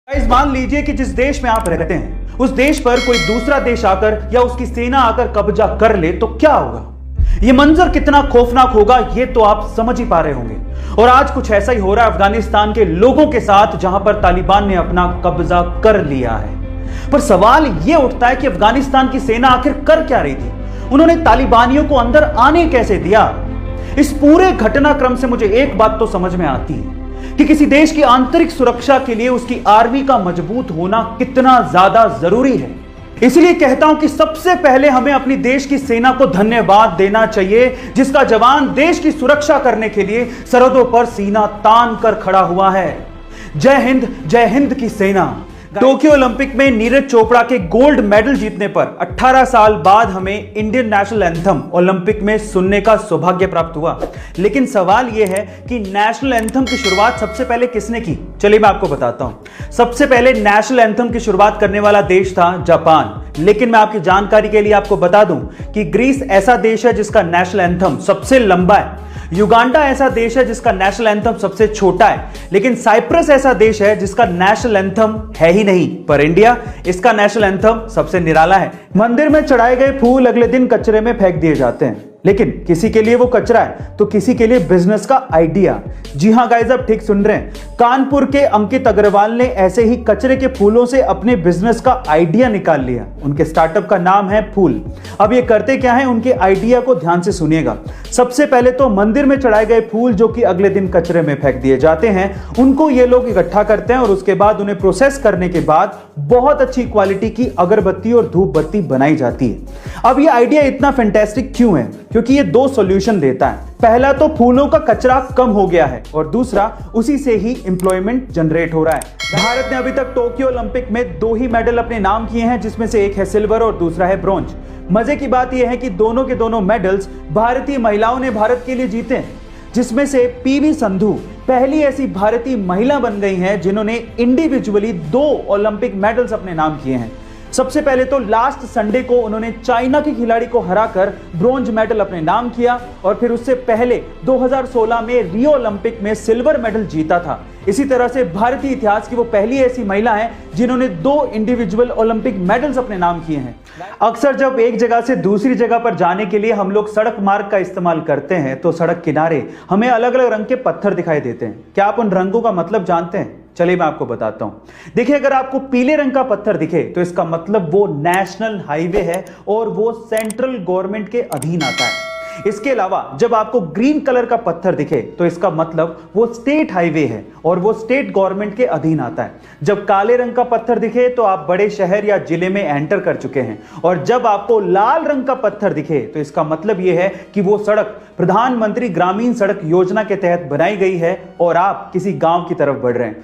Guys, मान लीजिए कि जिस देश में आप रहते हैं उस देश पर कोई दूसरा देश आकर या उसकी सेना आकर कब्जा कर ले तो क्या होगा। यह मंजर कितना खौफनाक होगा ये तो आप समझ ही पा रहे होंगे। और आज कुछ ऐसा ही हो रहा है अफगानिस्तान के लोगों के साथ, जहां पर तालिबान ने अपना कब्जा कर लिया है। पर सवाल यह उठता है कि अफगानिस्तान की सेना आखिर कर क्या रही थी, उन्होंने तालिबानियों को अंदर आने कैसे दिया। इस पूरे घटनाक्रम से मुझे एक बात तो समझ में आती है कि किसी देश की आंतरिक सुरक्षा के लिए उसकी आर्मी का मजबूत होना कितना ज्यादा जरूरी है। इसलिए कहता हूं कि सबसे पहले हमें अपनी देश की सेना को धन्यवाद देना चाहिए, जिसका जवान देश की सुरक्षा करने के लिए सरहदों पर सीना तान कर खड़ा हुआ है। जय हिंद की सेना। टोक्यो ओलंपिक में नीरज चोपड़ा के गोल्ड मेडल जीतने पर 18 साल बाद हमें इंडियन नेशनल एंथम ओलंपिक में सुनने का सौभाग्य प्राप्त हुआ। लेकिन सवाल यह है कि नेशनल एंथम की शुरुआत सबसे पहले किसने की। चलिए मैं आपको बताता हूं। सबसे पहले नेशनल एंथम की शुरुआत करने वाला देश था जापान। लेकिन मैं आपकी जानकारी के लिए आपको बता दूं कि ग्रीस ऐसा देश है जिसका नेशनल एंथम सबसे लंबा है। युगांडा ऐसा देश है जिसका नेशनल एंथम सबसे छोटा है। लेकिन साइप्रस ऐसा देश है जिसका नेशनल एंथम है ही नहीं। पर इंडिया, इसका नेशनल एंथम सबसे निराला है। मंदिर में चढ़ाए गए फूल अगले दिन कचरे में फेंक दिए जाते हैं, लेकिन किसी के लिए वो कचरा है तो किसी के लिए बिजनेस का आइडिया। जी हां गाइस, आप ठीक सुन रहे हैं। कानपुर के अंकित अग्रवाल ने ऐसे ही कचरे के फूलों से अपने बिजनेस का आइडिया निकाल लिया। उनके स्टार्टअप का नाम है फूल। अब ये करते क्या है, उनके आइडिया को ध्यान से सुनिएगा। सबसे पहले तो मंदिर में चढ़ाए गए फूल जो कि अगले दिन कचरे में फेंक दिए जाते हैं, उनको ये लोग इकट्ठा करते हैं और उसके बाद उन्हें प्रोसेस करने के बाद बहुत अच्छी क्वालिटी की अगरबत्ती और धूप बत्ती बनाई जाती है। अब ये आइडिया इतना फैंटास्टिक क्यों है? क्योंकि ये दो सॉल्यूशन देता है। पहला तो फूलों का कचरा कम हो गया है और दूसरा उसी से ही एम्प्लॉयमेंट जनरेट हो रहा है। भारत ने अभी तक टोक्यो ओलंपिक में 2 ही मेडल अपने नाम किए हैं, जिसमें से एक है सिल्वर और दूसरा है ब्रॉन्ज। मजे की बात यह है कि दोनों के दोनों मेडल्स भारतीय महिलाओं ने भारत के लिए जीते हैं, जिसमें से पीवी संधू पहली ऐसी भारतीय महिला बन गई हैं जिन्होंने इंडिविजुअली 2 ओलंपिक मेडल्स अपने नाम किए हैं। सबसे पहले तो लास्ट संडे को उन्होंने चाइना के खिलाड़ी को हराकर ब्रॉन्ज मेडल अपने नाम किया और फिर उससे पहले 2016 में रियो ओलंपिक में सिल्वर मेडल जीता था। इसी तरह से भारतीय इतिहास की वो पहली ऐसी महिला हैं जिन्होंने 2 इंडिविजुअल ओलंपिक मेडल्स अपने नाम किए हैं। अक्सर जब एक जगह से दूसरी जगह पर जाने के लिए हम लोग सड़क मार्ग का इस्तेमाल करते हैं तो सड़क किनारे हमें अलग अलग रंग के पत्थर दिखाई देते हैं। क्या आप उन रंगों का मतलब जानते हैं? चलिए मैं आपको बताता हूं। देखिए, अगर आपको पीले रंग का पत्थर दिखे तो इसका मतलब वो नेशनल हाईवे है और वो सेंट्रल गवर्नमेंट के अधीन आता है। इसके अलावा जब आपको ग्रीन कलर का पत्थर दिखे तो इसका मतलब वो स्टेट हाईवे है और वो स्टेट गवर्नमेंट के अधीन आता है। जब काले रंग का पत्थर दिखे तो आप बड़े शहर या जिले में एंटर कर चुके हैं और जब आपको लाल रंग का पत्थर दिखे तो इसका मतलब यह है कि वो सड़क प्रधानमंत्री ग्रामीण सड़क योजना के तहत बनाई गई है और आप किसी गांव की तरफ बढ़ रहे हैं।